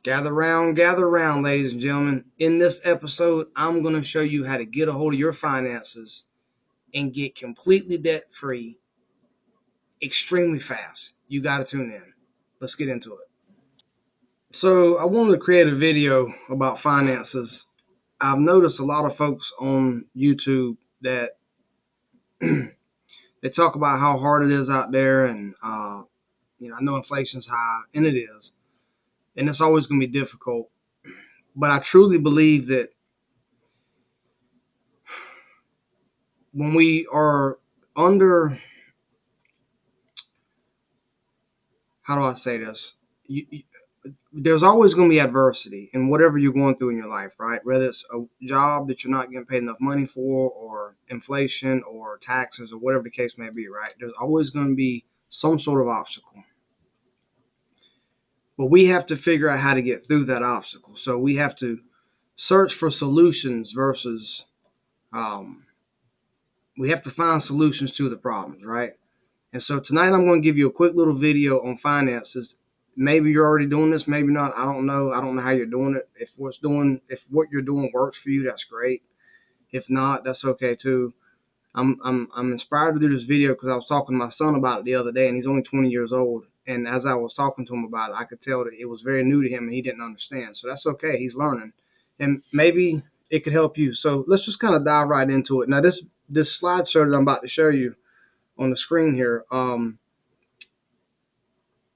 Gather round, ladies and gentlemen. In this episode, I'm going to show you how to get a hold of your finances and get completely debt free extremely fast. You got to tune in. Let's get into it. So, I wanted to create a video about finances. I've noticed a lot of folks on YouTube that they talk about how hard it is out there, and I know inflation's high, and it is, and it's always going to be difficult. But I truly believe that when we are under, how do I say this? There's always going to be adversity in whatever you're going through in your life, right? Whether it's a job that you're not getting paid enough money for, or inflation, or taxes, or whatever the case may be, right? There's always going to be some sort of obstacle. But we have to figure out how to get through that obstacle. So we have to search for solutions versus we have to find solutions to the problems, right? And so tonight I'm going to give you a quick little video on finances. Maybe you're already doing this, maybe not. I don't know. I don't know how you're doing it. If what you're doing works for you, that's great. If not, that's okay too. I'm inspired to do this video because I was talking to my son about it the other day, and he's only 20 years old. And as I was talking to him about it, I could tell that it was very new to him and he didn't understand. So that's okay. He's learning, and maybe it could help you. So let's just kind of dive right into it. Now, this slideshow that I'm about to show you on the screen here,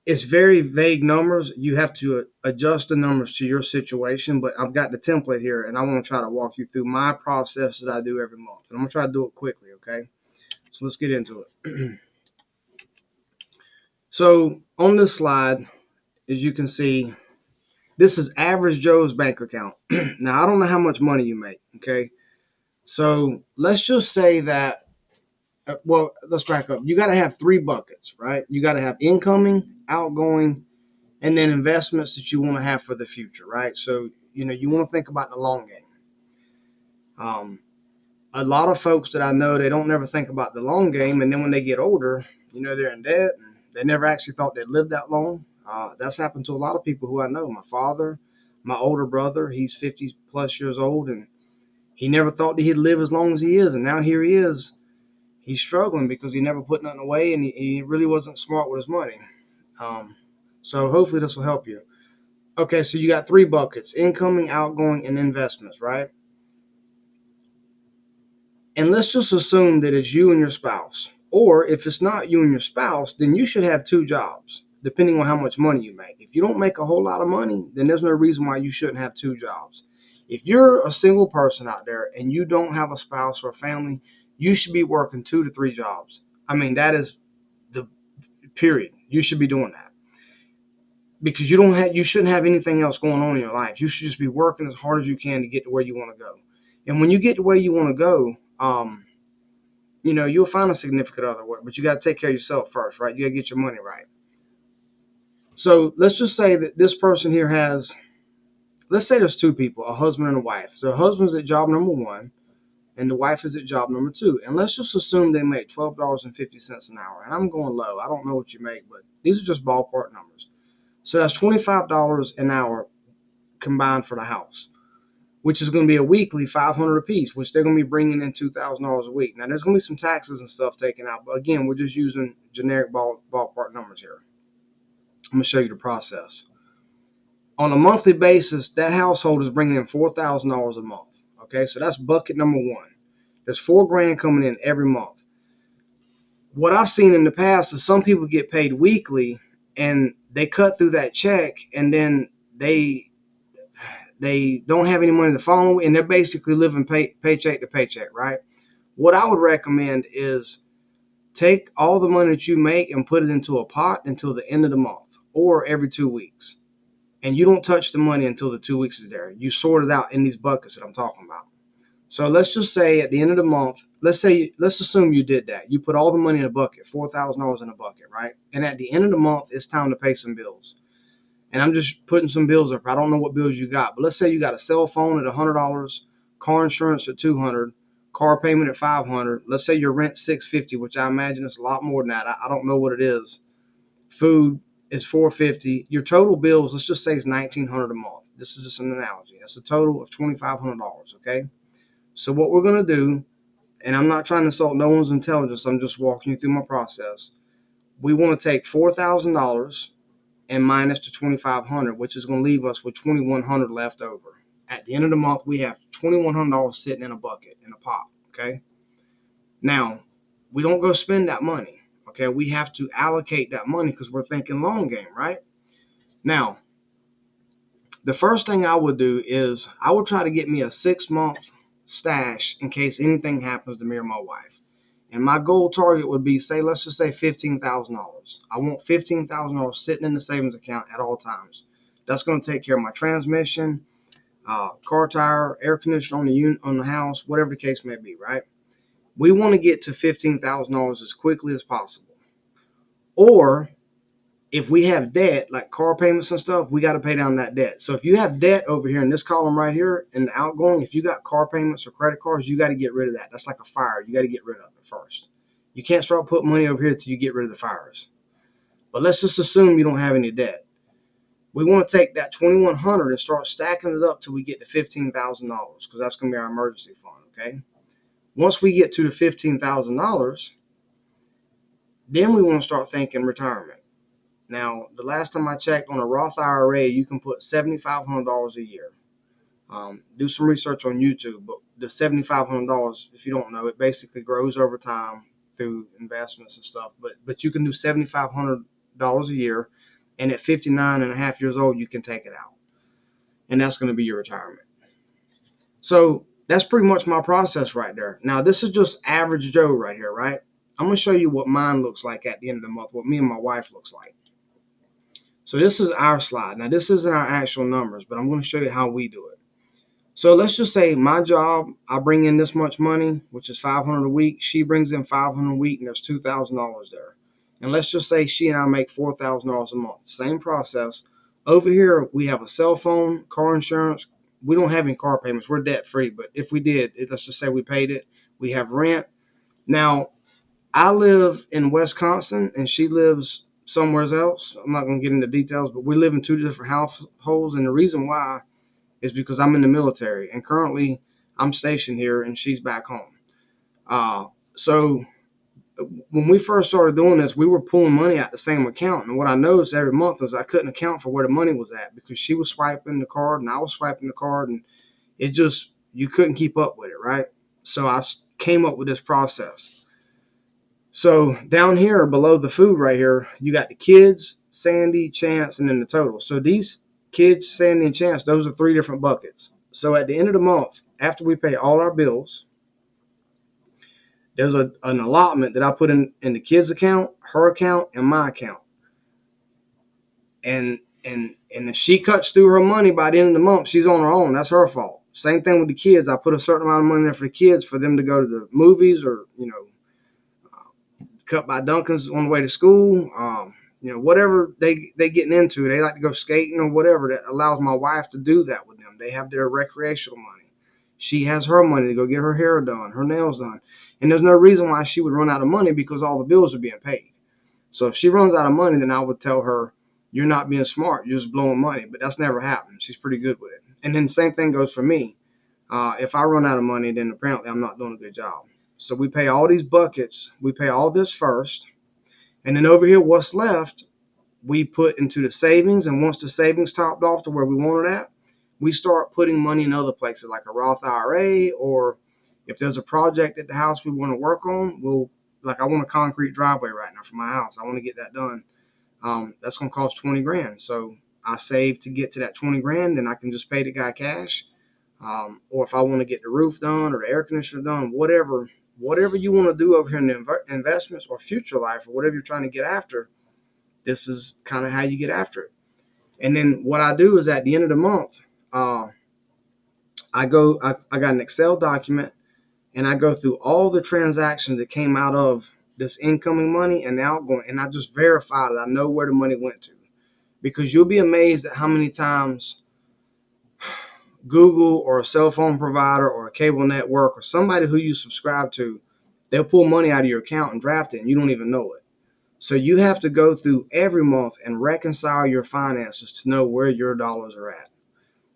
it's very vague numbers. You have to adjust the numbers to your situation, but I've got the template here, and I want to try to walk you through my process that I do every month. And I'm going to try to do it quickly, okay? So let's get into it. So on this slide, as you can see, this is average Joe's bank account. Now, I don't know how much money you make, okay? So let's just say that, well, let's back up. You got to have three buckets, right? You got to have incoming, outgoing, and then investments that you want to have for the future, right? So, you want to think about the long game. A lot of folks that I know, they don't never think about the long game, and then when they get older, they're in debt, and they never actually thought they'd live that long. That's happened to a lot of people who I know. My father, my older brother, he's 50 plus years old, and he never thought that he'd live as long as he is, and now here he is. He's struggling because he never put nothing away, and he really wasn't smart with his money. So hopefully this will help you. Okay, so you got three buckets: incoming, outgoing, and investments, right? And let's just assume that it's you and your spouse. Or if it's not you and your spouse, then you should have two jobs, depending on how much money you make. If you don't make a whole lot of money, then there's no reason why you shouldn't have two jobs. If you're a single person out there and you don't have a spouse or a family, you should be working 2 to 3 jobs. I mean, that is the period. You should be doing that. Because you shouldn't have anything else going on in your life. You should just be working as hard as you can to get to where you want to go. And when you get to where you want to go, you'll find a significant other, but you got to take care of yourself first, right? You got to get your money right. So let's just say that this person here let's say there's two people, a husband and a wife. So the husband's at job number 1 and the wife is at job number 2. And let's just assume they make $12.50 an hour. And I'm going low. I don't know what you make, but these are just ballpark numbers. So that's $25 an hour combined for the house, which is going to be a weekly $500 apiece, which they're going to be bringing in $2,000 a week. Now, there's going to be some taxes and stuff taken out, but again, we're just using generic ballpark numbers here. I'm going to show you the process. On a monthly basis, that household is bringing in $4,000 a month. Okay, so that's bucket number 1. There's $4,000 coming in every month. What I've seen in the past is some people get paid weekly, and they cut through that check, and then they don't have any money the following week, and they're basically living paycheck to paycheck, right? What I would recommend is take all the money that you make and put it into a pot until the end of the month or every 2 weeks. And you don't touch the money until the 2 weeks is there. You sort it out in these buckets that I'm talking about. So let's just say at the end of the month, let's assume you did that. You put all the money in a bucket, $4,000 in a bucket, right? And at the end of the month, it's time to pay some bills. And I'm just putting some bills up. I don't know what bills you got, but let's say you got a cell phone at $100, car insurance at $200, car payment at $500. Let's say your rent $650, which I imagine is a lot more than that. I don't know what it is. Food, is $450. Your total bills, let's just say, is $1,900 a month. This is just an analogy. That's a total of $2,500. Okay. So what we're gonna do, and I'm not trying to insult no one's intelligence. I'm just walking you through my process. We want to take $4,000 and minus the 2,500, which is going to leave us with 2,100 left over. At the end of the month, we have $2,100 sitting in a bucket, in a pot. Okay. Now, we don't go spend that money. Okay. We have to allocate that money because we're thinking long game, right? Now, the first thing I would do is I would try to get me a 6-month stash in case anything happens to me or my wife. And my goal target would be, say, let's just say $15,000. I want $15,000 sitting in the savings account at all times. That's going to take care of my transmission, car tire, air conditioner on the house, whatever the case may be, right? We want to get to $15,000 as quickly as possible. Or if we have debt, like car payments and stuff, we got to pay down that debt. So if you have debt over here in this column right here in the outgoing, if you got car payments or credit cards, you got to get rid of that. That's like a fire. You got to get rid of it first. You can't start putting money over here until you get rid of the fires. But let's just assume you don't have any debt. We want to take that 2,100 and start stacking it up till we get to $15,000 because that's going to be our emergency fund. Okay. Once we get to the $15,000, then we want to start thinking retirement. Now, the last time I checked, on a Roth IRA, you can put $7,500 a year. Do some research on YouTube, but the $7,500, if you don't know, it basically grows over time through investments and stuff. But you can do $7,500 a year, and at 59 and a half years old, you can take it out, and that's going to be your retirement. So that's pretty much my process right there. Now, this is just average Joe right here, right? I'm going to show you what mine looks like at the end of the month, what me and my wife looks like. So this is our slide. Now, this isn't our actual numbers, but I'm going to show you how we do it. So let's just say my job, I bring in this much money, which is $500 a week. She brings in $500 a week, and there's $2,000 there. And let's just say she and I make $4,000 a month. Same process. Over here, we have a cell phone, car insurance. We don't have any car payments. We're debt free. But if we did, let's just say we paid it. We have rent. Now, I live in Wisconsin, and she lives somewhere else. I'm not going to get into details, but we live in 2 different households. And the reason why is because I'm in the military, and currently I'm stationed here and she's back home. So when we first started doing this, we were pulling money out the same account. And what I noticed every month is I couldn't account for where the money was at because she was swiping the card and I was swiping the card, and it just, you couldn't keep up with it, right? So I came up with this process. So down here below the food right here, you got the kids, Sandy, Chance, and then the total. So these kids, Sandy, and Chance, those are 3 different buckets. So at the end of the month, after we pay all our bills, there's an allotment that I put in the kids' account, her account, and my account. And if she cuts through her money by the end of the month, she's on her own. That's her fault. Same thing with the kids. I put a certain amount of money there for the kids for them to go to the movies or, cut by Dunkin's on the way to school. Whatever they getting into, they like to go skating or whatever. That allows my wife to do that with them. They have their recreational money. She has her money to go get her hair done, her nails done, and there's no reason why she would run out of money because all the bills are being paid. So if she runs out of money, then I would tell her, "You're not being smart. You're just blowing money." But that's never happened. She's pretty good with it. And then the same thing goes for me. If I run out of money, then apparently I'm not doing a good job. So we pay all these buckets. We pay all this first. And then over here, what's left, we put into the savings. And once the savings topped off to where we want it at, we start putting money in other places like a Roth IRA, or if there's a project at the house we want to work on, I want a concrete driveway right now for my house. I want to get that done. That's going to cost 20 grand. So I save to get to that 20 grand, and I can just pay the guy cash. Or if I want to get the roof done or the air conditioner done, whatever you want to do over here in the investments or future life or whatever you're trying to get after, this is kind of how you get after it. And then what I do is at the end of the month, I got an Excel document and I go through all the transactions that came out of this incoming money and the outgoing, and I just verify that I know where the money went to, because you'll be amazed at how many times Google or a cell phone provider or a cable network or somebody who you subscribe to, they'll pull money out of your account and draft it and you don't even know it. So you have to go through every month and reconcile your finances to know where your dollars are at.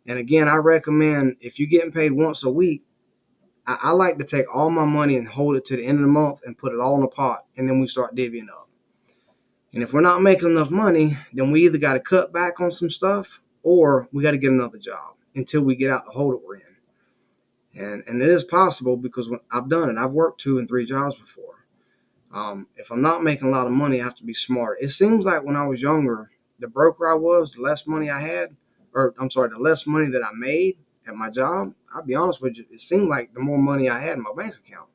And again, I recommend if you're getting paid once a week, I like to take all my money and hold it to the end of the month and put it all in a pot, and then we start divvying up. And if we're not making enough money, then we either got to cut back on some stuff or we got to get another job until we get out the hole that we're in. And it is possible because I've done it. I've worked 2 and 3 jobs before. If I'm not making a lot of money, I have to be smart. It seems like when I was younger, the broker I was, the less money I had, or I'm sorry, the less money that I made at my job, I'll be honest with you, it seemed like the more money I had in my bank account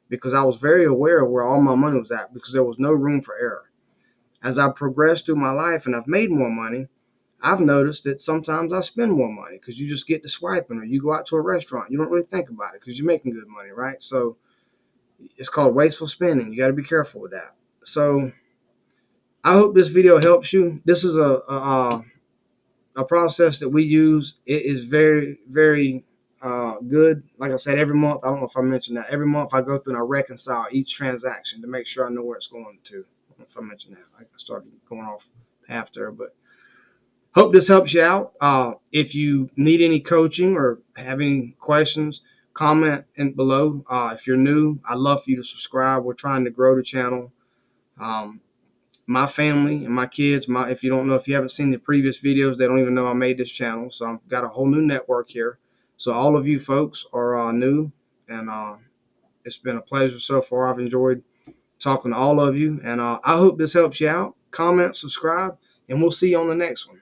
because I was very aware of where all my money was at because there was no room for error. As I progressed through my life and I've made more money, I've noticed that sometimes I spend more money because you just get to swiping or you go out to a restaurant. You don't really think about it because you're making good money, right? So it's called wasteful spending. You got to be careful with that. So I hope this video helps you. This is a process that we use. It is very, very good. Like I said, every month, I don't know if I mentioned that, every month I go through and I reconcile each transaction to make sure I know where it's going to. I don't know if I mentioned that. I started going off after, but hope this helps you out. If you need any coaching or have any questions, comment in below. If you're new, I'd love for you to subscribe. We're trying to grow the channel. Um, my family and my kids, if you don't know, if you haven't seen the previous videos, they don't even know I made this channel. So I've got a whole new network here. So all of you folks are new, and it's been a pleasure so far. I've enjoyed talking to all of you, and I hope this helps you out. Comment, subscribe, and we'll see you on the next one.